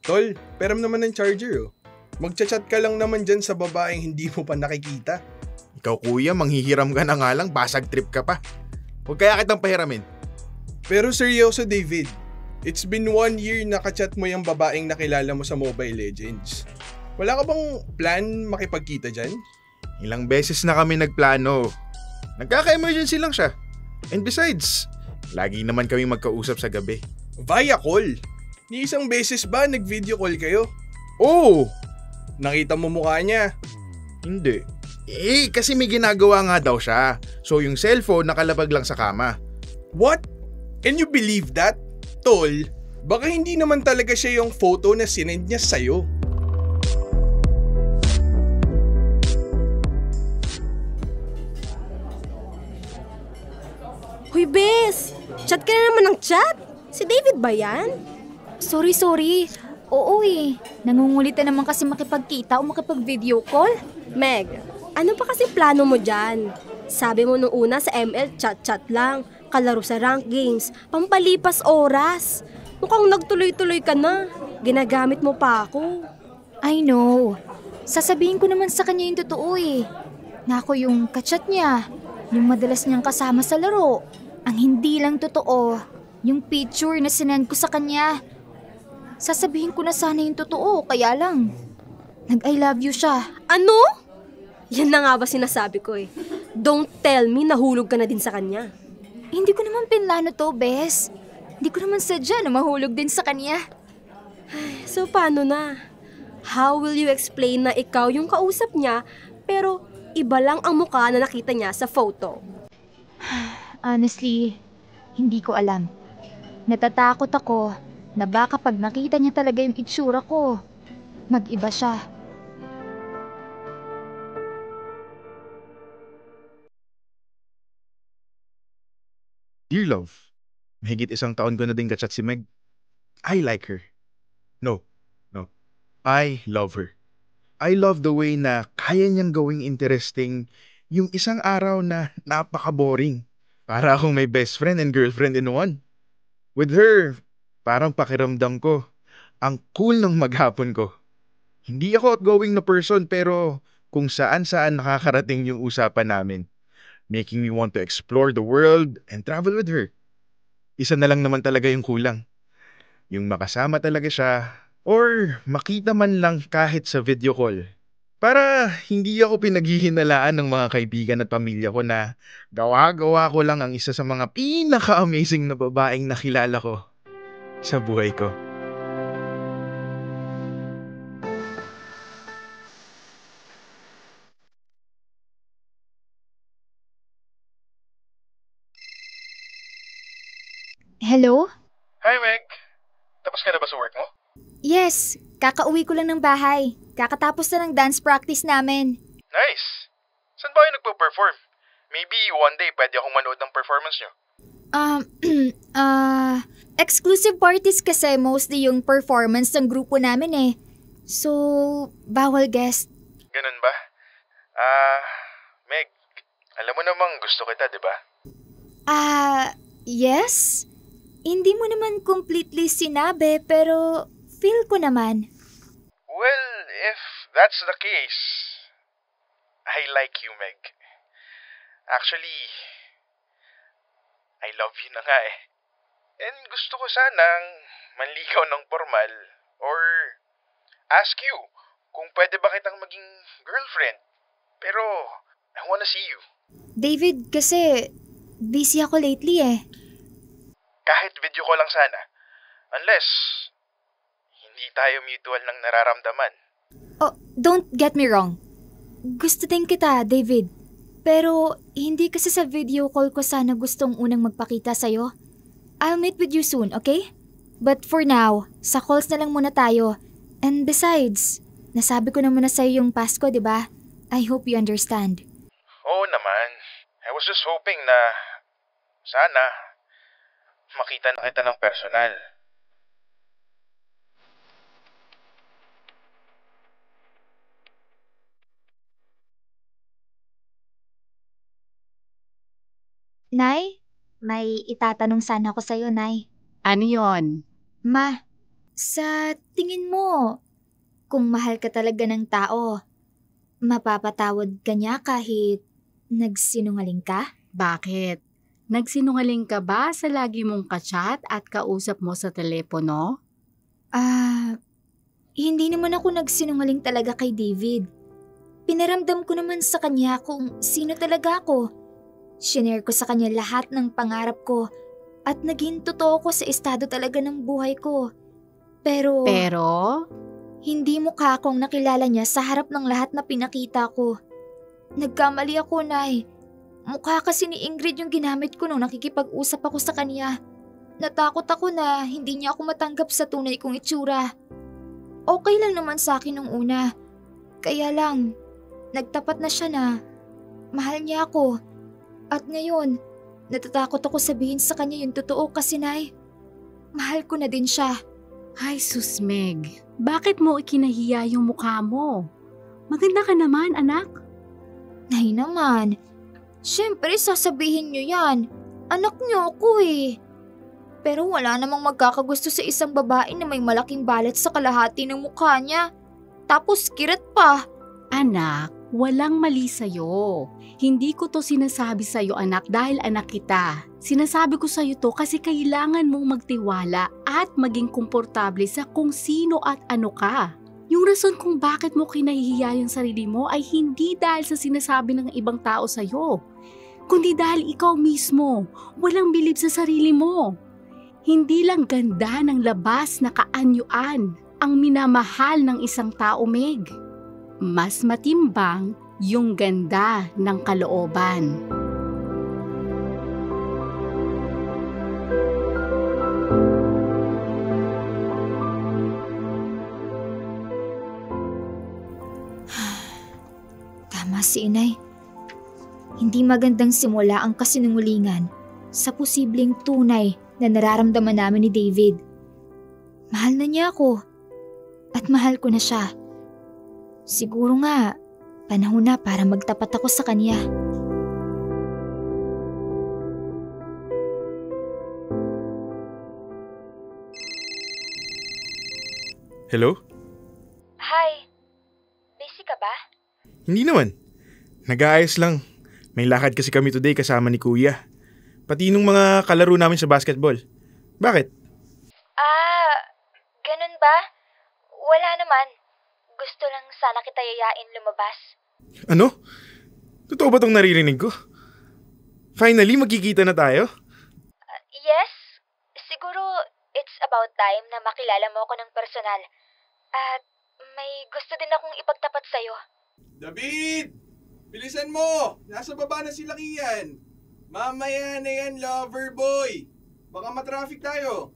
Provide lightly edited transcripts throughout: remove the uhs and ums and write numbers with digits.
Tol, peram naman ng charger oh. Magchat-chat ka lang naman dyan sa babaeng hindi mo pa nakikita. Ikaw kuya, manghihiram ka na nga lang, basag trip ka pa. Huwag kaya kitang pahiramin. Pero seryoso David, it's been 1 year na kachat mo yung babaeng nakilala mo sa Mobile Legends. Wala ka bang plan makipagkita dyan? Ilang beses na kami nagplano. Nagkaka-emergency lang siya. And besides, lagi naman kami magkausap sa gabi. Via call? Ni isang beses ba nag-video call kayo? Oo! Nakita mo mukha niya? Hindi. Kasi may ginagawa nga daw siya. So yung cellphone nakalabag lang sa kama. What? Can you believe that? Tol, baka hindi naman talaga siya yung photo na sinend niya sa'yo. Hoy, Bes! Chat ka na naman ng chat? Si David ba yan? Sorry. Oo nangungulitan naman kasi makipagkita o makipag-video call. Meg, ano pa kasi plano mo dyan? Sabi mo nung una sa ML, chat-chat lang, kalaro sa rank games, pampalipas oras. Mukhang nagtuloy-tuloy ka na. Ginagamit mo pa ako. I know. Sasabihin ko naman sa kanya yung totoo na ako yung kachat niya, yung madalas niyang kasama sa laro. Ang hindi lang totoo, yung picture na sinend ko sa kanya. Sasabihin ko na sana yung totoo, kaya lang nag-I love you siya. Ano? Yan na nga ba sinasabi ko Don't tell me nahulog ka na din sa kanya. Hindi ko naman pinlano to, Bes. Hindi ko naman sadya na mahulog din sa kanya. So paano na? How will you explain na ikaw yung kausap niya, pero iba lang ang mukha na nakita niya sa photo? Honestly, hindi ko alam. Natatakot ako na baka pag nakita niya talaga yung itsura ko, mag-iba siya. Dear love, mahigit 1 taon ko na din kachat si Meg. I like her. No. I love her. I love the way na kaya niyang gawing interesting yung isang araw na napaka-boring. Para akong may best friend and girlfriend in one. With her, parang pakiramdam ko, ang cool ng maghapon ko. Hindi ako outgoing na person pero kung saan-saan nakakarating yung usapan namin. Making me want to explore the world and travel with her. Isa na lang naman talaga yung kulang. Yung makasama talaga siya or makita man lang kahit sa video call. Para hindi ako pinaghihinalaan ng mga kaibigan at pamilya ko na gawa-gawa ko lang ang isa sa mga pinaka-amazing na babaeng nakilala ko sa buhay ko. Hello? Hi Meg! Tapos ka na ba sa work mo? Yes, kakauwi ko lang ng bahay. Kakatapos na ng dance practice namin. Nice! Saan ba kayo nagpo-perform? Maybe one day pwede akong manood ng performance nyo. Exclusive parties kasi mostly yung performance ng grupo namin So, bawal guest. Ganun ba? Meg, alam mo namang gusto kita, di ba? Yes? Hindi mo naman completely sinabi pero feel ko naman. Well, if that's the case, I like you, Meg. Actually, I love you na nga And gusto ko sanang manligaw ng formal or ask you kung pwede ba kitang maging girlfriend. Pero, I wanna see you. David, kasi busy ako lately Kahit video ko lang sana. Unless, hindi tayo mutual ng nararamdaman. Oh, don't get me wrong. Gusto din kita, David. Pero, hindi kasi sa video call ko sana gustong unang magpakita sa'yo. I'll meet with you soon, okay? But for now, sa calls na lang muna tayo. And besides, nasabi ko naman na sa'yo yung past ko, di ba? I hope you understand. Oo naman. I was just hoping na sana makita na kita ng personal. Nay, may itatanong sana ako sa'yo, Nay. Ano yon? Ma, Sa tingin mo, kung mahal ka talaga ng tao, mapapatawad ka niya kahit nagsinungaling ka? Bakit? Nagsinungaling ka ba sa lagi mong kachat at kausap mo sa telepono? Hindi naman ako nagsinungaling talaga kay David. Pinaramdam ko naman sa kanya kung sino talaga ako. Shinare ko sa kanya lahat ng pangarap ko at naging totoo ko sa estado talaga ng buhay ko. Pero hindi mukha akong nakilala niya sa harap ng lahat na pinakita ko. Nagkamali ako, Nay. Mukha kasi ni Ingrid yung ginamit ko nung nakikipag-usap ako sa kanya. Natakot ako na hindi niya ako matanggap sa tunay kong itsura. Okay lang naman sa akin nung una. Kaya lang, nagtapat na siya na mahal niya ako. At ngayon, natatakot ako sabihin sa kanya yung totoo kasi, Nay, mahal ko na din siya. Ay sus Meg, bakit mo ikinahiya yung mukha mo? Maganda ka naman, anak. Nay naman, syempre sasabihin niyo yan. Anak niyo ako eh. Pero wala namang magkakagusto sa isang babae na may malaking balat sa kalahati ng mukha niya. Tapos kirat pa. Anak, walang mali sa'yo. Hindi ko to sinasabi sa'yo, anak, dahil anak kita. Sinasabi ko sa'yo to kasi kailangan mong magtiwala at maging komportable sa kung sino at ano ka. Yung rason kung bakit mo kinahihiya yung sarili mo ay hindi dahil sa sinasabi ng ibang tao sa'yo, kundi dahil ikaw mismo walang bilib sa sarili mo. Hindi lang ganda ng labas na kaanyuan ang minamahal ng isang tao, Meg. Mas matimbang yung ganda ng kalooban. Tama si Inay. Hindi magandang simula ang kasinungalingan sa posibleng tunay na nararamdaman namin ni David. Mahal na niya ako at mahal ko na siya. Siguro nga, panahon na para magtapat ako sa kanya. Hello? Hi, busy ka ba? Hindi naman. Nag-aayos lang. May lakad kasi kami today kasama ni Kuya. Pati nung mga kalaro namin sa basketball. Bakit? Ganun ba? Wala naman. Gusto lang sana kita yayain lumabas. Ano? Totoo ba tong naririnig ko? Finally, magkikita na tayo? Yes, siguro it's about time na makilala mo ako ng personal. At may gusto din akong ipagtapat sa'yo. David! Bilisan mo! Nasa baba na sila Kian. Mamaya na yan, lover boy. Baka matraffic tayo.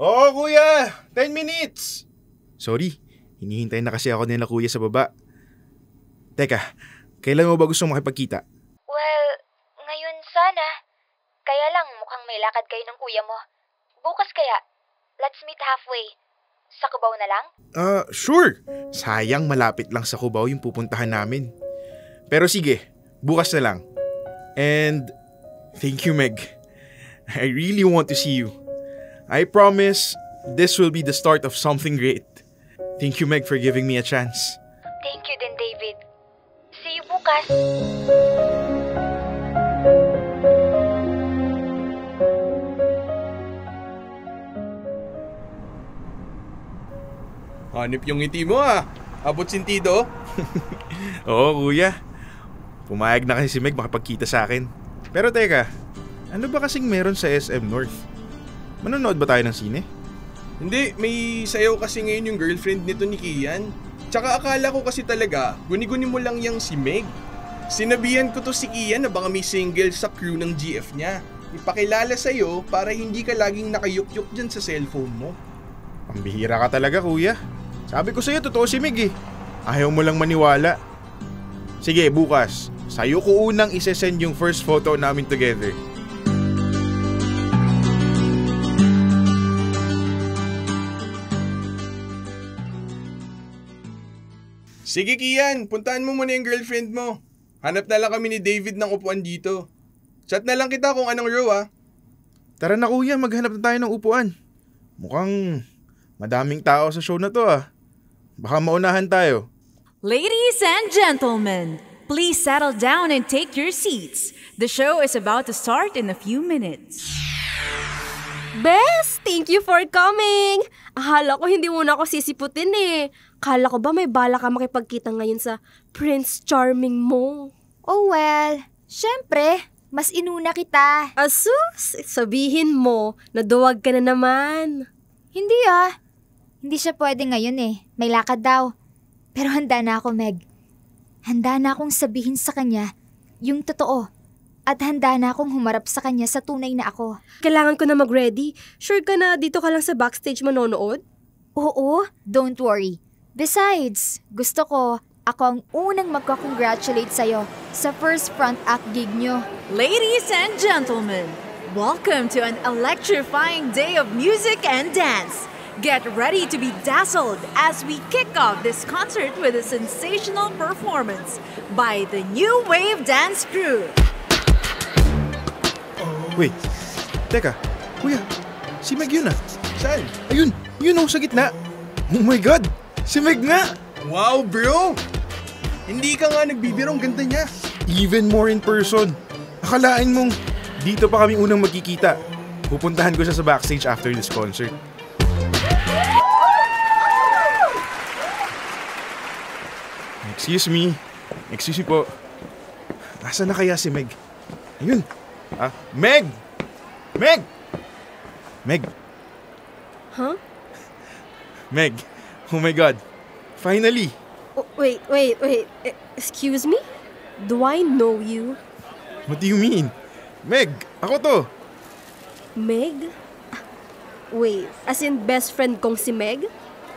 Oo, Kuya! 10 minutes! Sorry, hinihintay na kasi ako nila Kuya sa baba. Teka, kailan mo ba gustong makipagkita? Well, ngayon sana. Kaya lang mukhang may lakad kayo ng kuya mo. Bukas kaya, let's meet halfway. Sa Cubao na lang? Sure. Sayang malapit lang sa Cubao yung pupuntahan namin. Pero sige, bukas na lang. And thank you, Meg. I really want to see you. I promise this will be the start of something great. Thank you, Meg, for giving me a chance. Thank you din, David. See you bukas. Hanip yung ngiti mo ah. Abot sintido. Oo, Kuya. Pumayag na kasi si Meg makapagkita sa akin. Pero teka, ano ba kasing meron sa SM North? Manonood ba tayo ng sine? Hindi, may sayaw kasi ngayon yung girlfriend nito ni Kian. Tsaka akala ko kasi talaga, guni-guni mo lang yang si Meg. Sinabihan ko to si Kian na baka may single sa crew ng GF niya. Ipakilala sa'yo para hindi ka laging nakayukyuk dyan sa cellphone mo. Pambihira ka talaga, Kuya. Sabi ko sa'yo, totoo si Meg eh. Ayaw mo lang maniwala. Sige, bukas. Sa'yo ko unang isesend yung first photo namin together. Sige Kian, puntahan mo muna yung girlfriend mo. Hanap na lang kami ni David ng upuan dito. Chat na lang kita kung anong row ah. Tara na, Kuya, maghanap na tayo ng upuan. Mukhang Madaming tao sa show na to ah. Baka maunahan tayo. Ladies and gentlemen, please settle down and take your seats. The show is about to start in a few minutes. Bes, thank you for coming! Akala ko hindi mo na ako sisiputin eh. Akala ko ba may bala ka makipagkita ngayon sa Prince Charming mo? Oh well, syempre, mas inuna kita. Asus, sabihin mo, naduwag ka na naman. Hindi ah. Hindi siya pwede ngayon eh. May lakad daw. Pero handa na ako, Meg. Handa na akong sabihin sa kanya yung totoo. At handa na akong humarap sa kanya sa tunay na ako. Kailangan ko na mag-ready. Sure ka na dito ka lang sa backstage manonood? Oo, don't worry. Besides, gusto ko, ako ang unang magka-congratulate sa'yo sa first front act gig nyo. Ladies and gentlemen, welcome to an electrifying day of music and dance. Get ready to be dazzled as we kick off this concert with a sensational performance by the New Wave Dance Crew. Wait, teka. Kuya, si Meg yun ah. Saan? Ayun, yun oh, sa gitna. Oh my God, si Meg nga. Wow, bro! Hindi ka nga nagbibiro, ang ganda niya. Even more in person. Akalain mong dito pa kami unang magkikita. Pupuntahan ko siya sa backstage after this concert. Excuse me po. Nasaan na kaya si Meg? Ayun. Meg! Meg! Meg! Huh? Meg, oh my God. Finally! Oh, wait. Excuse me? Do I know you? What do you mean? Meg, ako to. Meg? Wait, as in best friend kong si Meg?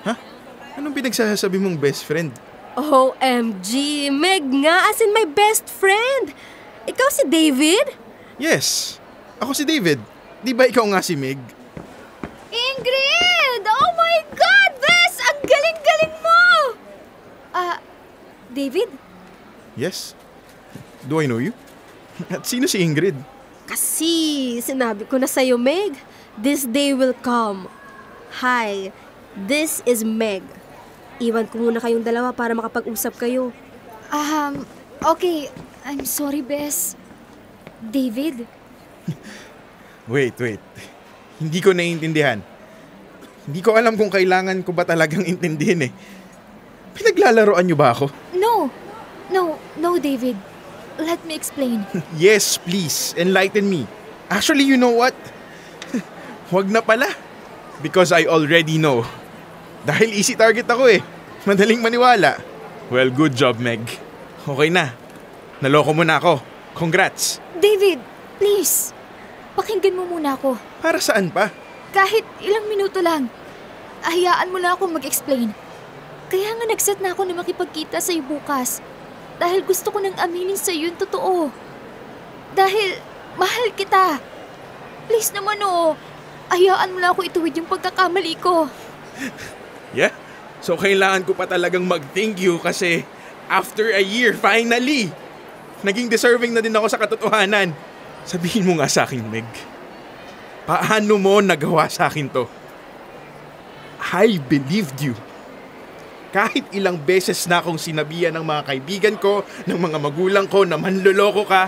Ha? Anong pinagsasabi mong best friend? OMG! Meg nga, as in my best friend! Ikaw si David? Yes, ako si David. Di ba ikaw nga si Meg? Ingrid! Oh my God, Bes! Ang galing-galing mo! David? Yes. Do I know you? At sino si Ingrid? Kasi sinabi ko na sa'yo, Meg. This day will come. Hi, this is Meg. Iwan ko muna kayong dalawa para makapag-usap kayo. Okay. I'm sorry, Bes. David? Wait. Hindi ko naiintindihan. Hindi ko alam kung kailangan ko ba talagang intindihin eh. Pinaglalaroan niyo ba ako? No, David. Let me explain. Yes, please. Enlighten me. Actually, you know what? Huwag na pala. Because I already know. Dahil easy target ako eh. Madaling maniwala. Well, good job, Meg. Okay na. Naloko mo na ako. Congrats. David, please. Pakinggan mo muna ako. Para saan pa? Kahit ilang minuto lang. Hayaan mo na ako mag-explain. Kaya nga nag-set na ako na makipagkita sa'yo bukas. Dahil gusto ko nang aminin sa'yo yung totoo. Dahil mahal kita. Please naman hayaan mo na ako ituwid yung pagkakamali ko. Yeah? So kailangan ko pa talagang mag-thank you kasi after a year, finally, naging deserving na din ako sa katotohanan. Sabihin mo nga sa akin, Meg. Paano mo nagawa sa akin to? I believed you. Kahit ilang beses na akong sinabihan ng mga kaibigan ko, ng mga magulang ko na manloloko ka,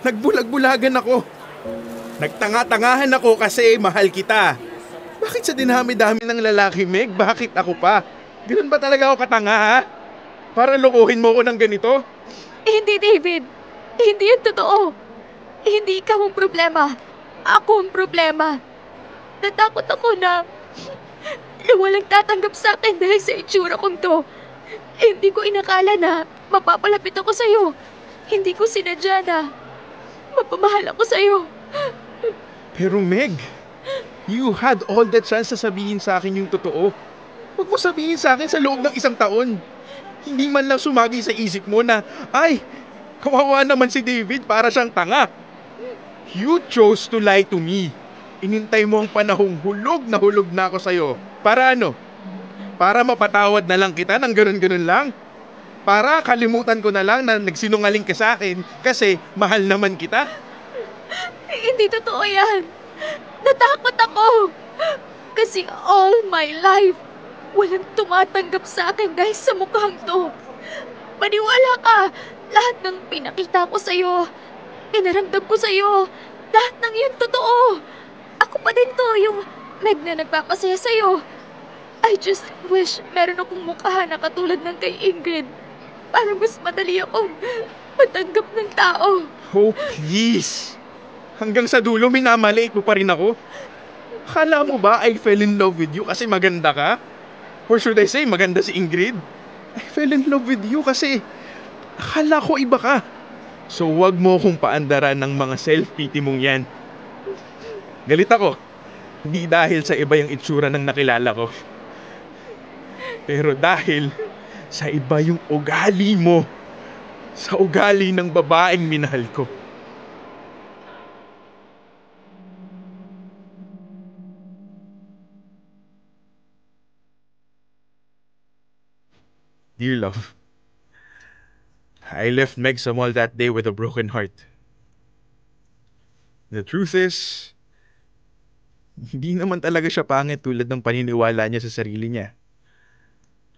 nagbulag-bulagan ako. Nagtanga-tangahan ako kasi mahal kita. Bakit sa dinami-dami ng lalaki, Meg? Bakit ako pa? Ganun ba talaga ako katanga, ha? Para lokohin mo ko ng ganito? Hindi, David. Hindi yun totoo. Hindi ikaw ang problema. Ako ang problema. Natakot ako na walang tatanggap sa akin dahil sa itsura kong to. Hindi ko inakala na mapapalapit ako sa'yo. Hindi ko sinadya na mapamahal ako sa'yo. Pero Meg, you had all the chance na sabihin sa akin yung totoo. Huwag mo sabihin sa akin sa loob ng 1 taon. Hindi man lang sumagi sa isip mo na, ay, kawawa naman si David para siyang tanga. You chose to lie to me. Inintay mo ang panahong hulog na ako sa'yo. Para ano? Para mapatawad na lang kita ng ganun-ganun lang? Para kalimutan ko na lang na nagsinungaling ka sa akin kasi mahal naman kita? Hindi totoo yan. Natakot ako. Kasi all my life, walang tumatanggap sa akin dahil sa mukhang to. Maniwala ka, lahat ng pinakita ko sa'yo, pinaramdam ko sa'yo, lahat ng yun totoo. Ako pa din to, yung Meg na nagpapasaya sa'yo. I just wish meron akong mukha na katulad ng kay Ingrid para mas madali akong matanggap ng tao. Oh, please. Hanggang sa dulo, minamaliit mo pa rin ako. Akala mo ba I fell in love with you kasi maganda ka? Or should I say, maganda si Ingrid? I fell in love with you kasi akala ko iba ka. So wag mo akong paandaran ng mga self-pity mong yan. Galit ako. Hindi dahil sa iba yung itsura ng nakilala ko. Pero dahil sa iba yung ugali mo. Sa ugali ng babaeng minahal ko. Dear love, I left Meg sa mall that day with a broken heart. The truth is, hindi naman talaga siya pangit tulad ng paniniwala niya sa sarili niya.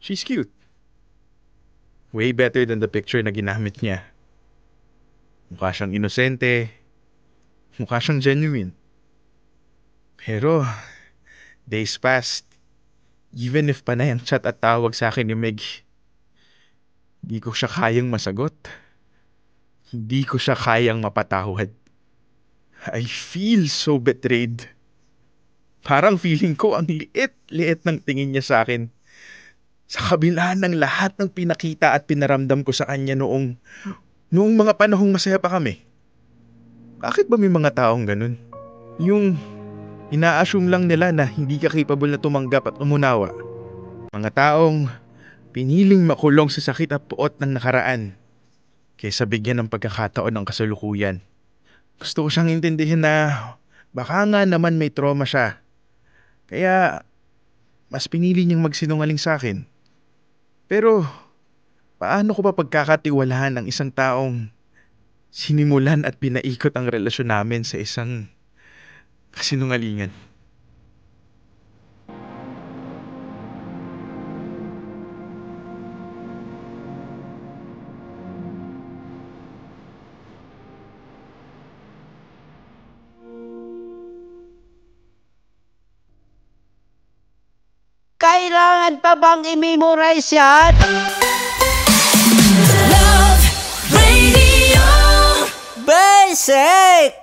She's cute. Way better than the picture na ginamit niya. Mukha siyang inosente. Mukha siyang genuine. Pero, days passed. Even if panay ang chat at tawag sa akin ni Meg, hindi ko siya kayang masagot. Hindi ko siya kayang mapatawad. I feel so betrayed. Parang feeling ko ang liit-liit ng tingin niya sa akin. Sa kabila ng lahat ng pinakita at pinaramdam ko sa kanya noong mga panahong masaya pa kami. Bakit ba may mga taong ganun? Yung ina-assume lang nila na hindi ka capable na tumanggap at umunawa. Mga taong piniling makulong sa sakit at puot ng nakaraan kaysa bigyan ng pagkakataon ng kasalukuyan. Gusto ko siyang intindihin na baka nga naman may trauma siya. Kaya mas pinili niyang magsinungaling sa akin. Pero paano ko pa pagkakatiwalaan ang isang taong sinimulan at pinaikot ang relasyon namin sa isang kasinungalingan? Kailangan pa bang i-memorize yan? Love Radio Basic!